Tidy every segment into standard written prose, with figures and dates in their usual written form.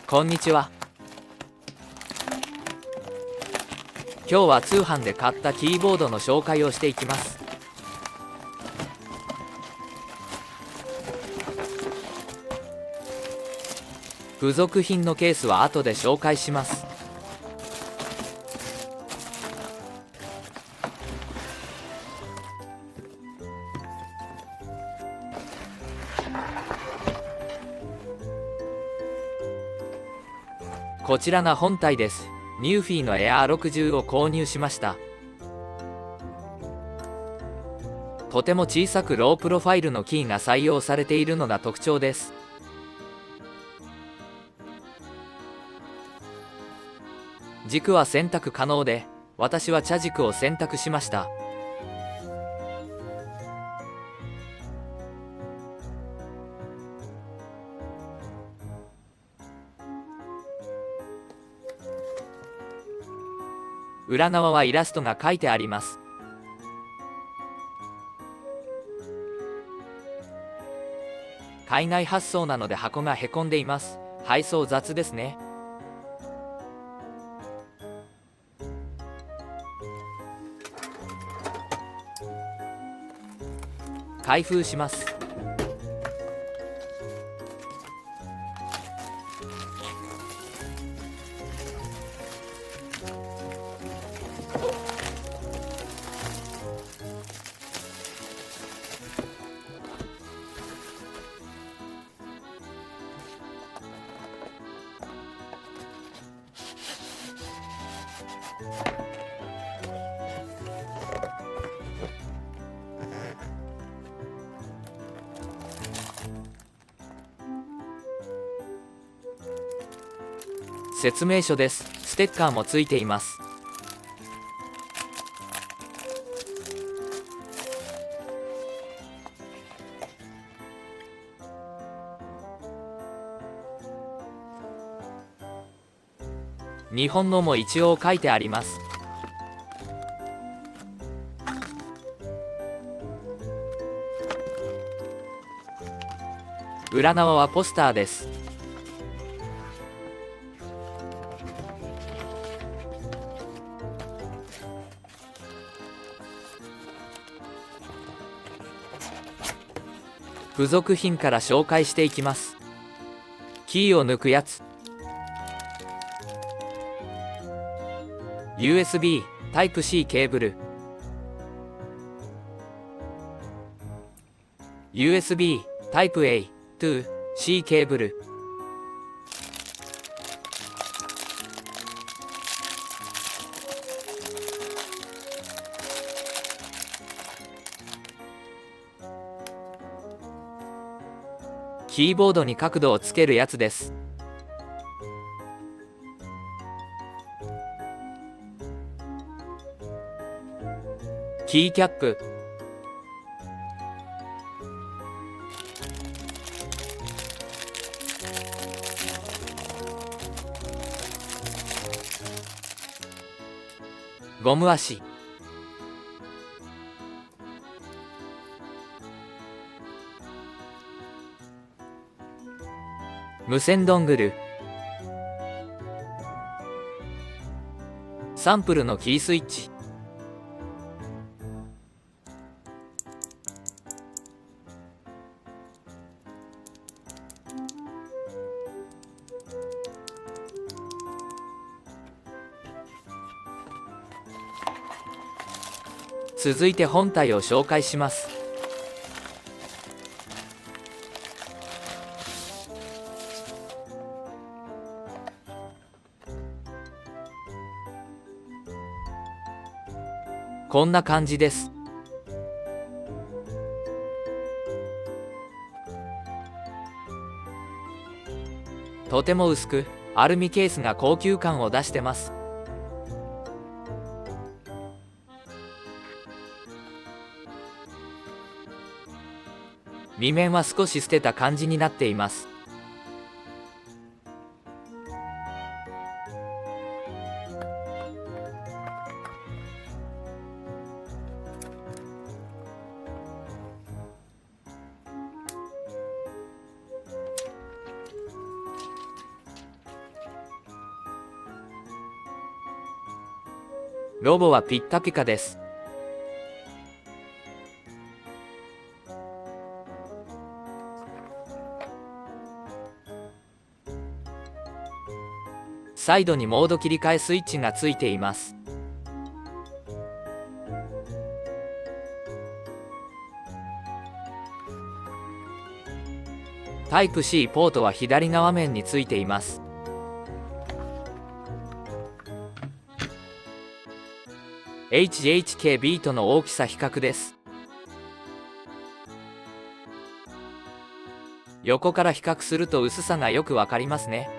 こんにちは。今日は通販で買ったキーボードの紹介をしていきます。付属品のケースは後で紹介します。こちらが本体です。ニューフィーのエアー60を購入しました。とても小さくロープロファイルのキーが採用されているのが特徴です。軸は選択可能で、私は茶軸を選択しました。裏側はイラストが書いてあります。海外発送なので箱がへこんでいます。配送雑ですね。開封します。説明書です。ステッカーもついています。日本語も一応書いてあります。裏側はポスターです。付属品から紹介していきます。キーを抜くやつ、 USB Type-C ケーブル、 USB Type-A to C ケーブル、キーボードに角度をつけるやつです。キーキャップ、ゴム足、無線ドングル、サンプルのキースイッチ、続いて本体を紹介します。こんな感じです。とても薄く、アルミケースが高級感を出してます。裏面は少し捨てた感じになっています。ロボはピッカピカです。サイドにモード切り替えスイッチがついています。タイプ C ポートは左側面についています。HHK ビートの大きさ比較です。横から比較すると薄さがよくわかりますね。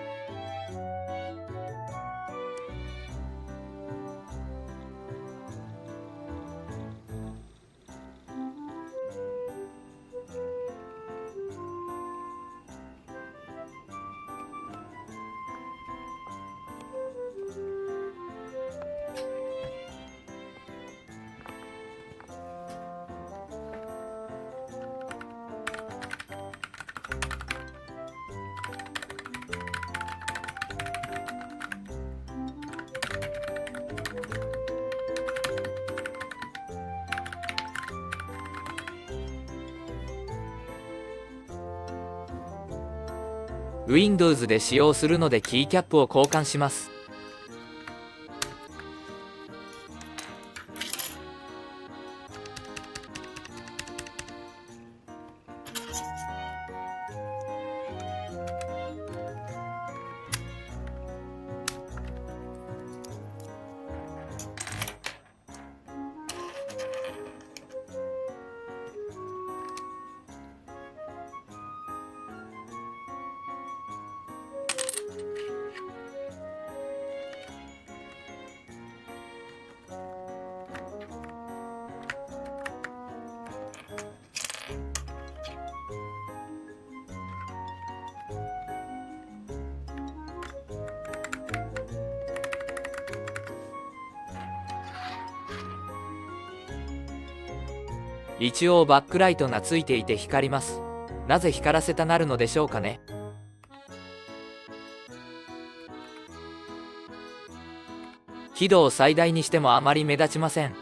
Windows で使用するのでキーキャップを交換します。一応バックライトがついていて光ります。なぜ光らせたがるのでしょうかね。輝度を最大にしてもあまり目立ちません。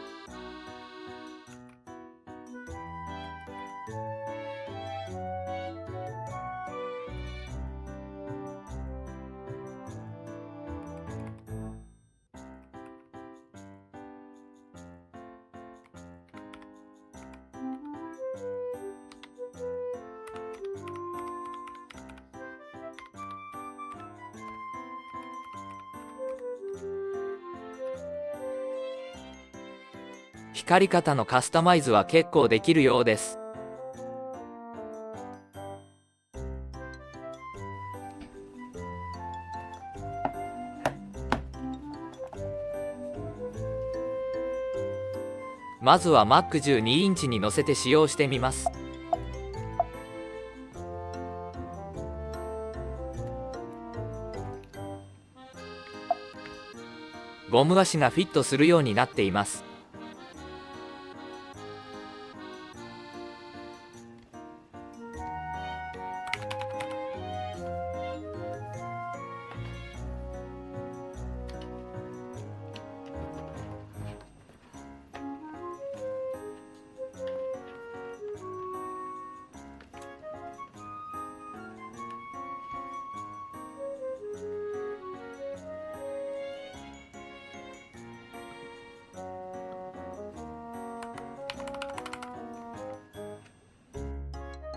光り方のカスタマイズは結構できるようです。まずは Mac12 インチに乗せて使用してみます。ゴム足がフィットするようになっています。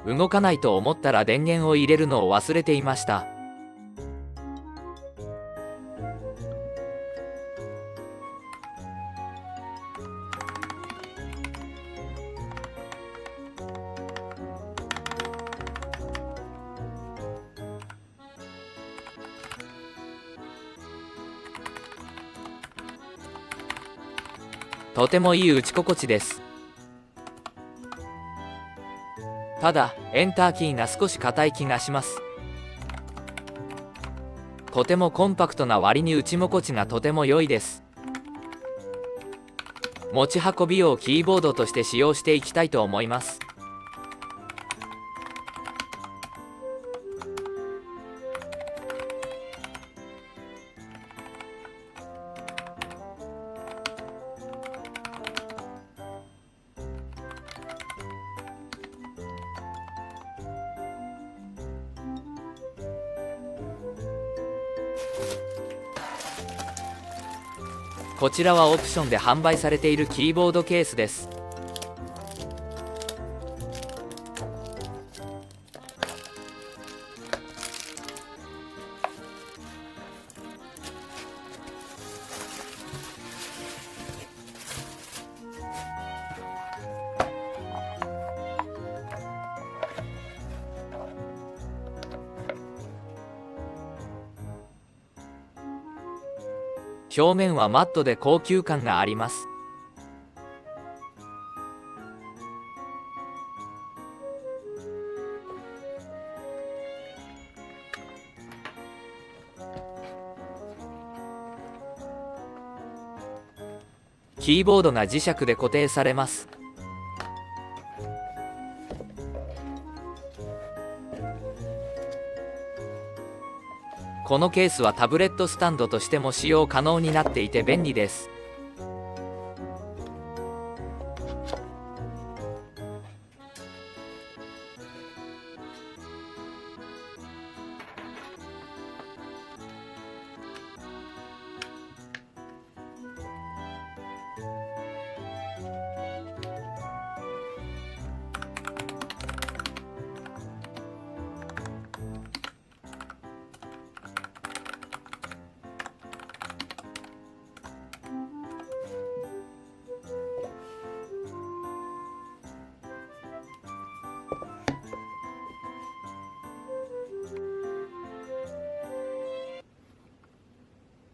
動かないと思ったら電源を入れるのを忘れていました。とてもいい打ち心地です。ただ、エンターキーが少し硬い気がします。とてもコンパクトな割に打ち心地がとても良いです。持ち運び用キーボードとして使用していきたいと思います。こちらはオプションで販売されているキーボードケースです。表面はマットで高級感があります。キーボードが磁石で固定されます。このケースはタブレットスタンドとしても使用可能になっていて便利です。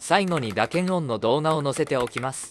最後に打鍵音の動画を載せておきます。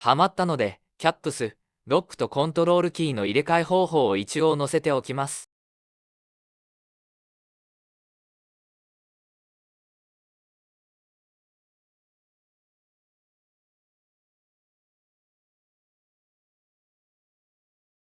はまったので、キャップス、ロックとコントロールキーの入れ替え方法を一応載せておきます。